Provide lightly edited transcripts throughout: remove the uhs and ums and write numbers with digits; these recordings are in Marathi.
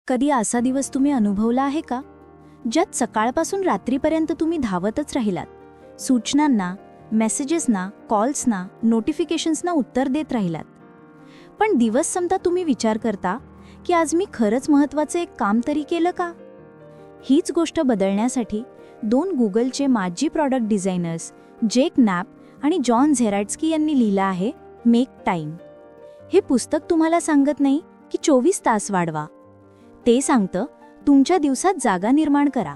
कधी असा दिवस तुम्ही अनुभवला आहे का, ज्यात सकाळपासून रात्रीपर्यंत तुम्ही धावतच राहिलात, सूचनांना, मेसेजेसना, कॉल्सना, नोटिफिकेशन्सना उत्तर देत राहिलात, पण दिवस संपता तुम्ही विचार करता की आज मी खरंच महत्त्वाचं एक काम तरी केलं का? हीच गोष्ट बदलण्यासाठी 2 गुगलचे माजी प्रॉडक्ट डिझायनर्स जेक नॅप आणि जॉन झेराट्स्की यांनी लिहिलं आहे मेक टाईम. हे पुस्तक तुम्हाला सांगत नाही की 24 तास वाढवा. ते सांगतं तुमच्या दिवसात जागा निर्माण करा,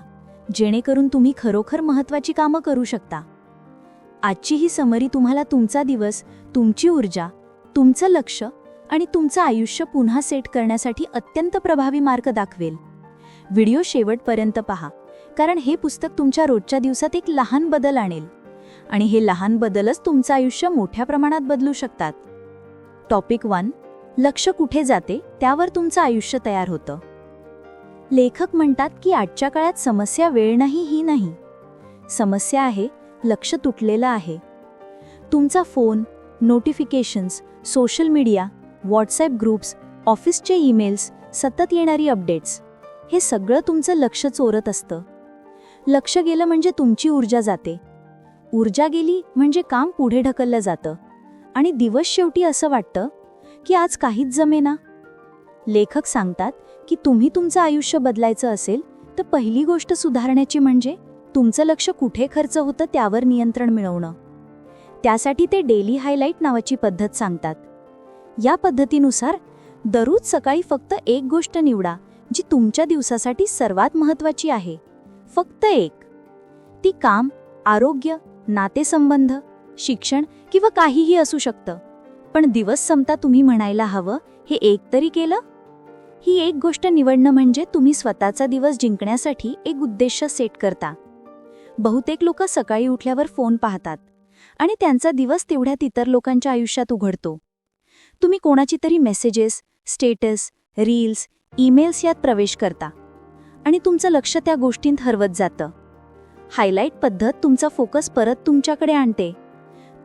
जेणेकरून तुम्ही खरोखर महत्त्वाची कामं करू शकता. आजची ही समरी तुम्हाला तुमचा दिवस, तुमची ऊर्जा, तुमचं लक्ष आणि तुमचं आयुष्य पुन्हा सेट करण्यासाठी अत्यंत प्रभावी मार्ग दाखवेल. व्हिडिओ शेवटपर्यंत पहा, कारण हे पुस्तक तुमच्या रोजच्या दिवसात एक लहान बदल आणेल आणि हे लहान बदलच तुमचं आयुष्य मोठ्या प्रमाणात बदलू शकतात. टॉपिक 1. लक्ष कुठे जाते त्यावर तुमचं आयुष्य तयार होतं. लेखक म्हणतात की आजच्या काळात समस्या वेळ नाही ही नाही, समस्या आहे लक्ष तुटलेलं आहे. तुमचा phone, notifications, social media, WhatsApp groups, ऑफिसचे ईमेल्स, सतत येणारी अपडेट्स, हे सगळं तुमचं लक्ष चोरत असतं. लक्ष गेलं म्हणजे तुमची ऊर्जा जाते. ऊर्जा गेली म्हणजे काम पुढे ढकललं जातं आणि दिवस शेवटी असं वाटतं की आज काहीच जमेना. लेखक सांगतात की तुम्ही तुमचं आयुष्य बदलायचं असेल तर पहिली गोष्ट सुधारण्याची म्हणजे तुमचं लक्ष कुठे खर्च होतं त्यावर नियंत्रण मिळवणं. त्यासाठी ते डेली हायलाइट नावाची पद्धत सांगतात. या पद्धतीनुसार दररोज सकाळी फक्त एक गोष्ट निवडा जी तुमच्या दिवसासाठी सर्वात महत्त्वाची आहे. फक्त एक. ती काम, आरोग्य, नातेसंबंध, शिक्षण किंवा काहीही असू शकतं, पण दिवस संपता तुम्ही म्हणायला हवं हे एक तरी केलं. ही एक गोष्ट निवडणं म्हणजे तुम्ही स्वतःचा दिवस जिंकण्यासाठी एक उद्देश सेट करता. बहुतेक लोक सकाळी उठल्यावर फोन पाहतात आणि त्यांचा दिवस तेवढ्यात इतर लोकांच्या आयुष्यात उघडतो. तुम्ही कोणाची तरी मेसेजेस, स्टेटस, रील्स, ईमेल्स यात प्रवेश करता आणि तुमचं लक्ष त्या गोष्टींत हरवत जातं. हायलाइट पद्धत तुमचा फोकस परत तुमच्याकडे आणते.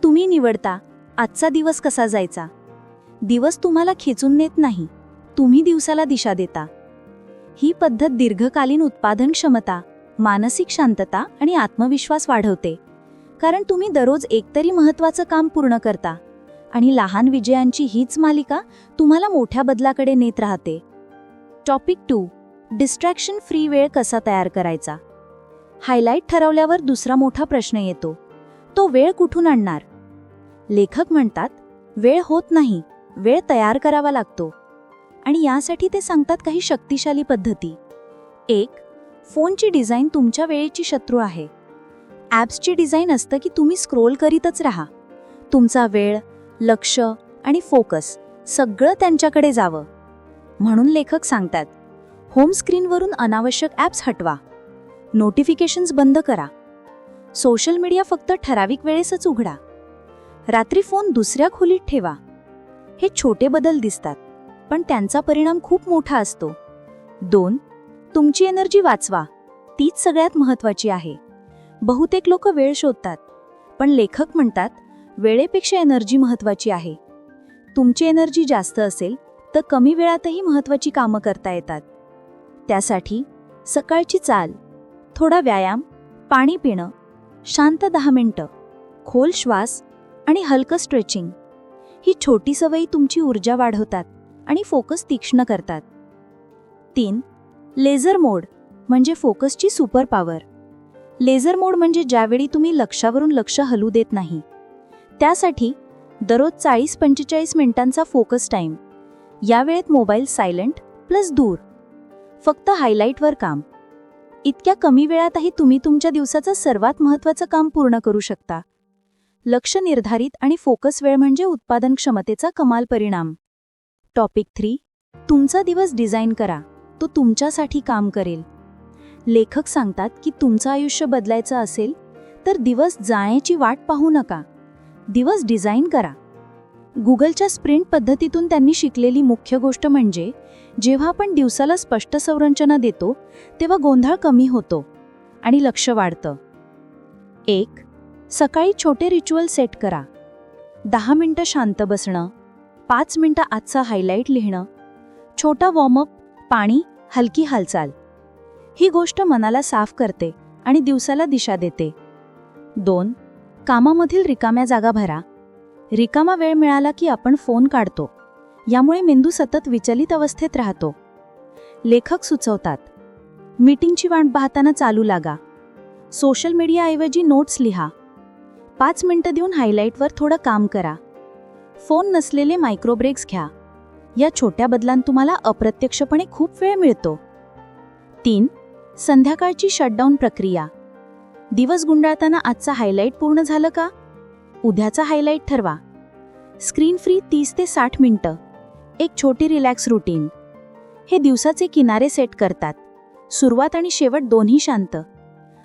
तुम्ही निवडता आजचा दिवस कसा जायचा. दिवस तुम्हाला खेचून नेत नाही, तुम्ही दिवसाला दिशा देता. ही पद्धत दीर्घकालीन उत्पादन क्षमता, मानसिक शांतता आणि आत्मविश्वास वाढवते, कारण तुम्ही दररोज एकतरी महत्त्वाचं काम पूर्ण करता आणि लहान विजयांची हीच मालिका तुम्हाला मोठ्या बदलाकडे नेत राहते. टॉपिक 2. डिस्ट्रॅक्शन फ्री वेळ कसा तयार करायचा. हायलाइट ठरवल्यावर दुसरा मोठा प्रश्न येतो, तो वेळ कुठून आणणार. लेखक म्हणतात वेळ होत नाही, वेळ तयार करावा लागतो आणि यासाठी ते सांगतात काही शक्तिशाली पद्धती. 1. फोनची डिझाईन तुमच्या वेळेची शत्रू आहे. ॲप्सची डिझाईन असतं की तुम्ही स्क्रोल करीतच राहा. तुमचा वेळ, लक्ष आणि फोकस सगळं त्यांच्याकडे जावं. म्हणून लेखक सांगतात होम स्क्रीनवरून अनावश्यक ॲप्स हटवा, नोटिफिकेशन्स बंद करा, सोशल मीडिया फक्त ठराविक वेळेसच उघडा, रात्री फोन दुसऱ्या खोलीत ठेवा. हे छोटे बदल दिसतात, पण त्यांचा परिणाम खूप मोठा असतो. 2. तुमची एनर्जी वाचवा, तीच सगळ्यात महत्त्वाची आहे. बहुतेक लोक वेळ शोधतात, पण लेखक म्हणतात वेळेपेक्षा एनर्जी महत्त्वाची आहे. तुमची एनर्जी जास्त असेल तर कमी वेळातही महत्त्वाची कामं करता येतात. त्यासाठी सकाळची चाल, थोडा व्यायाम, पाणी पिणं, शांत 10 मिनिटं, खोल श्वास आणि हलकं स्ट्रेचिंग, ही छोटी सवयी तुमची ऊर्जा वाढवतात आणि फोकस तीक्ष्ण करतात. 3. लेझर मोड म्हणजे फोकसची सुपर पॉवर. लेझर मोड म्हणजे ज्यावेळी तुम्ही लक्षावरून लक्ष हलू देत नाही. त्यासाठी दररोज 40-45 मिनिटांचा फोकस टाईम. या वेळेत मोबाईल सायलेंट प्लस दूर, फक्त हायलाइटवर काम. इतक्या कमी वेळातही तुम्ही तुमच्या दिवसाचं सर्वात महत्त्वाचं काम पूर्ण करू शकता. लक्ष निर्धारित आणि फोकस वेळ म्हणजे उत्पादन क्षमतेचा कमाल परिणाम. टॉपिक 3. तुमचा दिवस डिझाईन करा, तो तुमच्यासाठी काम करेल. लेखक सांगतात की तुमचं आयुष्य बदलायचं असेल तर दिवस जाण्याची वाट पाहू नका, दिवस डिझाईन करा. गुगलच्या स्प्रिंट पद्धतीतून त्यांनी शिकलेली मुख्य गोष्ट म्हणजे जेव्हा आपण दिवसाला स्पष्ट संरचना देतो तेव्हा गोंधळ कमी होतो आणि लक्ष वाढतं. 1. सकाळी छोटे रिच्युअल सेट करा. 10 मिनिटं शांत बसणं, 5 मिनिटं आजचा हायलाइट लिहिणं, छोटा वॉर्मअप, पाणी हलकी हालचाल. ही गोष्ट मनाला साफ करते आणि दिवसाला दिशा देते. 2. कामामधील रिकाम्या जागा भरा. रिकामा वेळ मिळाला की आपण फोन काढतो. यामुळे मेंदू सतत विचलित अवस्थेत राहतो. लेखक सुचवतात, मीटिंगची वाट पाहताना चालू लागा. सोशल मीडियाऐवजी नोट्स लिहा. 5 मिनिटं देऊन हायलाईटवर थोडं काम करा. फोन नसलेले मायक्रो ब्रेक्स घ्या. या छोट्या बदलांत तुम्हाला अप्रत्यक्षपणे खूप वेळ मिळतो. 3. संध्याकाळची शटडाऊन प्रक्रिया. दिवस गुंडाळताना आजचा हायलाईट पूर्ण झालं का? उद्याचा हायलाईट ठरवा. स्क्रीन फ्री 30 ते 60 मिनिटं. एक छोटी रिलॅक्स रुटीन. हे दिवसाचे किनारे सेट करतात. सुरुवात आणि शेवट दोन्ही शांत.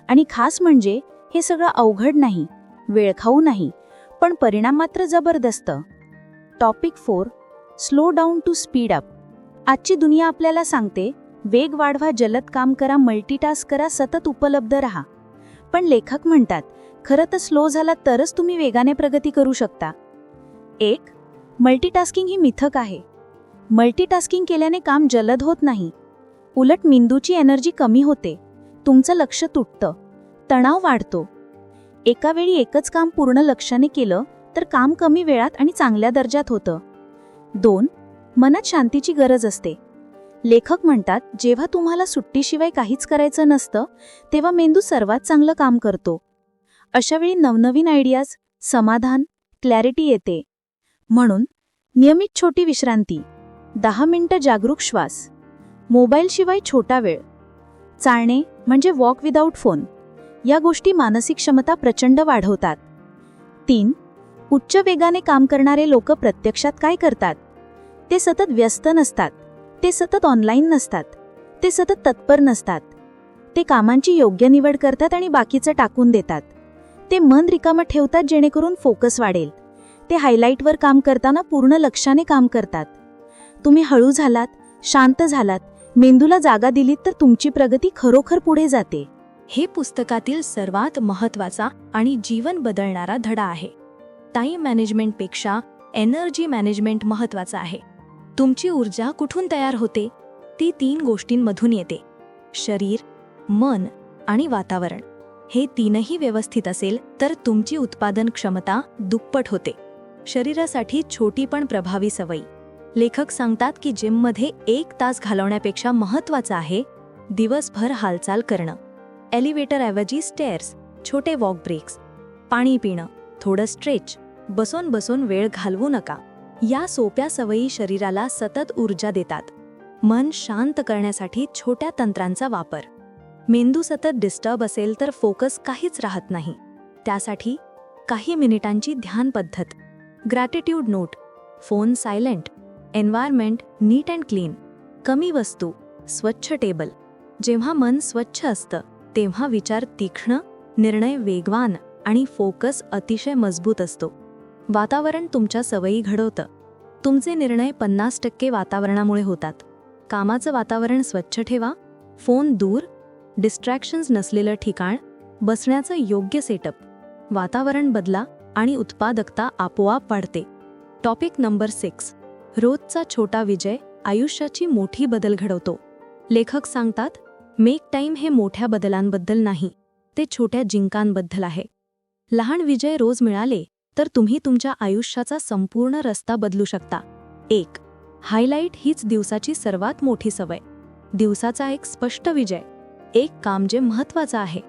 आणि खास म्हणजे हे सगळं अवघड नाही, वेळखाऊ नाही, पण परिणाम मात्र जबरदस्त. Topic 4. Slow down to speed up. आजची दुनिया आपल्याला सांगते, वेग वाढवा, जलद काम करा, मल्टीटास्क करा, सतत उपलब्ध राहा. पण लेखक म्हणतात, खरं तर स्लो झाला तरच तुम्ही वेगाने प्रगती करू शकता. 1. मल्टीटास्किंग ही मिथक आहे. मल्टीटास्किंग केल्याने काम जलद होत नाही. उलट मेंदूची एनर्जी कमी होते, तुमचं लक्ष तुटतं, तणाव वाढतो. एका वेळी एकच काम पूर्ण लक्षाने केलं तर काम कमी वेळात आणि चांगल्या दर्जात होतं. 2. मनात शांतीची गरज असते. लेखक म्हणतात, जेव्हा तुम्हाला सुट्टीशिवाय काहीच करायचं नसतं तेव्हा मेंदू सर्वात चांगलं काम करतो. अशावेळी नवनवीन आयडियाज, समाधान, क्लॅरिटी येते. म्हणून नियमित छोटी विश्रांती, 10 मिनिटं जागरूक श्वास, मोबाईलशिवाय छोटा वेळ, चालणे म्हणजे वॉक विदाऊट फोन, या गोष्टी मानसिक क्षमता प्रचंड वाढवतात. 3. उच्च वेगाने काम करणारे लोक प्रत्यक्षात काय करतात? ते सतत व्यस्त नसतात, ते सतत ऑनलाईन नसतात, ते सतत तत्पर नसतात. ते कामांची योग्य निवड करतात आणि बाकीचं टाकून देतात. ते मन रिकामं ठेवतात जेणेकरून फोकस वाढेल. ते हायलाईटवर काम करताना पूर्ण लक्षाने काम करतात. तुम्ही हळू झालात, शांत झालात, मेंदूला जागा दिलीत तर तुमची प्रगती खरोखर पुढे जाते. हे पुस्तकातील सर्वात महत्त्वाचा आणि जीवन बदलणारा धडा आहे. टाईम मॅनेजमेंटपेक्षा एनर्जी मॅनेजमेंट महत्त्वाचं आहे. तुमची ऊर्जा कुठून तयार होते? ती 3 गोष्टींमधून येते: शरीर, मन आणि वातावरण. हे 3ही व्यवस्थित असेल तर तुमची उत्पादन क्षमता दुप्पट होते. शरीरासाठी छोटी पण प्रभावी सवयी. लेखक सांगतात की जिममध्ये 1 तास घालवण्यापेक्षा महत्त्वाचं आहे दिवसभर हालचाल करणं. एलिव्हेटरऐवजी स्टेअर्स, छोटे वॉक ब्रेक्स, पाणी पिणं, थोडं स्ट्रेच. बसून बसून वेळ घालवू नका. या सोप्या सवयी शरीराला सतत ऊर्जा देतात. मन शांत करण्यासाठी छोट्या तंत्रांचा वापर. मेंदू सतत डिस्टर्ब असेल तर फोकस काहीच राहत नाही. त्यासाठी काही मिनिटांची ध्यान पद्धत. Gratitude note, phone silent, environment नीट अँड क्लीन, कमी वस्तू, स्वच्छ टेबल. जेव्हा मन स्वच्छ असतं तेव्हा विचार तीक्ष्ण, निर्णय वेगवान आणि फोकस अतिशय मजबूत असतो. वातावरण तुमच्या सवयी घडवतं. तुमचे निर्णय 50% वातावरणामुळे होतात. कामाचं वातावरण स्वच्छ ठेवा, फोन दूर, डिस्ट्रॅक्शन्स नसलेलं ठिकाण, बसण्याचं योग्य सेटअप. वातावरण बदला आणि उत्पादकता आपोआप वाढते. Topic number 6. रोजचा छोटा विजय आयुष्याची मोठी बदल घडवतो. लेखक सांगतात, मेक टाईम हे मोठ्या बदलांबद्दल नाही, ते छोट्या जिंकांबद्दल आहे. लहान विजय रोज मिळाले तर तुम्ही तुमच्या आयुष्याचा संपूर्ण रस्ता बदलू शकता. 1. हायलाईट हीच दिवसाची सर्वात मोठी सवय. दिवसाचा एक स्पष्ट विजय, एक काम जे महत्त्वाचं आहे,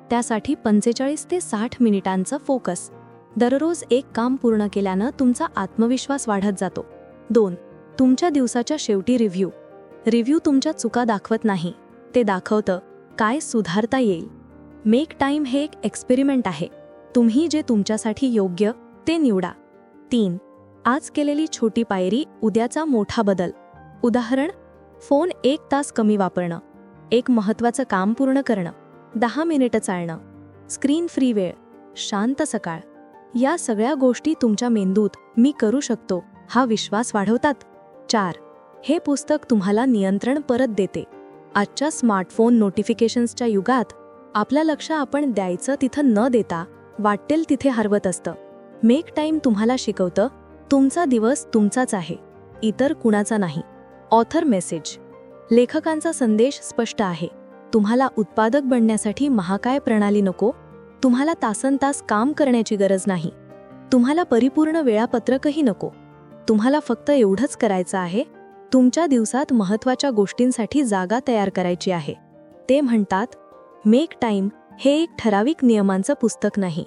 त्यासाठी 45 ते 60 मिनिटांचं फोकस. दररोज एक काम पूर्ण केल्यानं तुमचा आत्मविश्वास वाढत जातो. 2. तुमच्या दिवसाच्या शेवटी रिव्ह्यू तुमच्या चुका दाखवत नाही, ते दाखवतं काय सुधारता येईल. मेक टाईम हे एक एक्सपेरिमेंट आहे. तुम्ही जे तुमच्यासाठी योग्य ते निवडा. 3. आज केलेली छोटी पायरी, उद्याचा मोठा बदल. उदाहरण, फोन 1 तास कमी वापरणं, एक महत्त्वाचं काम पूर्ण करणं, 10 मिनिटं चालणं, स्क्रीन फ्री वेळ, शांत सकाळ. या सगळ्या गोष्टी तुमच्या मेंदूत मी करू शकतो हा विश्वास वाढवतात. 4. हे पुस्तक तुम्हाला नियंत्रण परत देते. आजच्या स्मार्टफोन नोटिफिकेशन्सच्या युगात आपलं लक्ष आपण द्यायचं तिथं न देता वाटेल तिथे हरवत असतं. मेक टाईम तुम्हाला शिकवतं, तुमचा दिवस तुमचाच आहे, इतर कुणाचा नाही. Author message. लेखकांचा संदेश स्पष्ट आहे. तुम्हाला उत्पादक बनण्यासाठी महाकाय प्रणाली नको, तुम्हाला तासनतास काम करण्याची गरज नाही, तुम्हाला परिपूर्ण वेळापत्रकही नको. तुम्हाला फक्त एवढंच करायचं आहे, तुमच्या दिवसात महत्त्वाच्या गोष्टींसाठी जागा तयार करायची आहे. ते म्हणतात, मेक टाईम हे एक ठराविक नियमांचं पुस्तक नाही,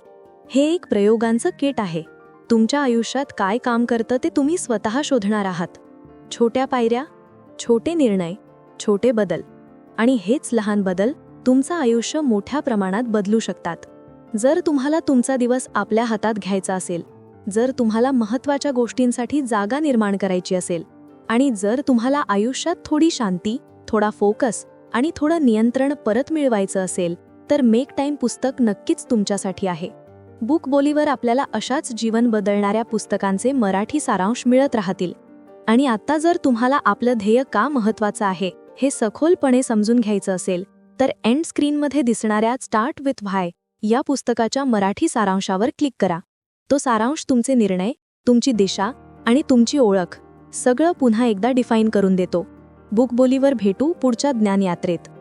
हे एक प्रयोगांचं किट आहे. तुमच्या आयुष्यात काय काम करतं ते तुम्ही स्वतः शोधणार आहात. छोट्या पायऱ्या, छोटे निर्णय, छोटे बदल, आणि हेच लहान बदल तुमचं आयुष्य मोठ्या प्रमाणात बदलू शकतात. जर तुम्हाला तुमचा दिवस आपल्या हातात घ्यायचा असेल, जर तुम्हाला महत्त्वाच्या गोष्टींसाठी जागा निर्माण करायची असेल, आणि जर तुम्हाला आयुष्यात थोडी शांती, थोडा फोकस आणि थोडं नियंत्रण परत मिळवायचं असेल, तर मेक टाईम पुस्तक नक्कीच तुमच्यासाठी आहे. बुक बोलीवर आपल्याला अशाच जीवन बदलणाऱ्या पुस्तकांचे मराठी सारांश मिळत राहतील. आणि आता जर तुम्हाला आपलं ध्येय का महत्त्वाचं आहे हे सखोलपणे समजून घ्यायचं असेल, तर एंड स्क्रीनमध्ये दिसणाऱ्या स्टार्ट विथ व्हाय या पुस्तकाच्या मराठी सारांशावर क्लिक करा. तो सारांश तुमचे निर्णय, तुमची दिशा आणि तुमची ओळख सगळं पुन्हा एकदा डिफाईन करून देतो. बुक बोलीवर भेटू पुढच्या ज्ञान यात्रेत.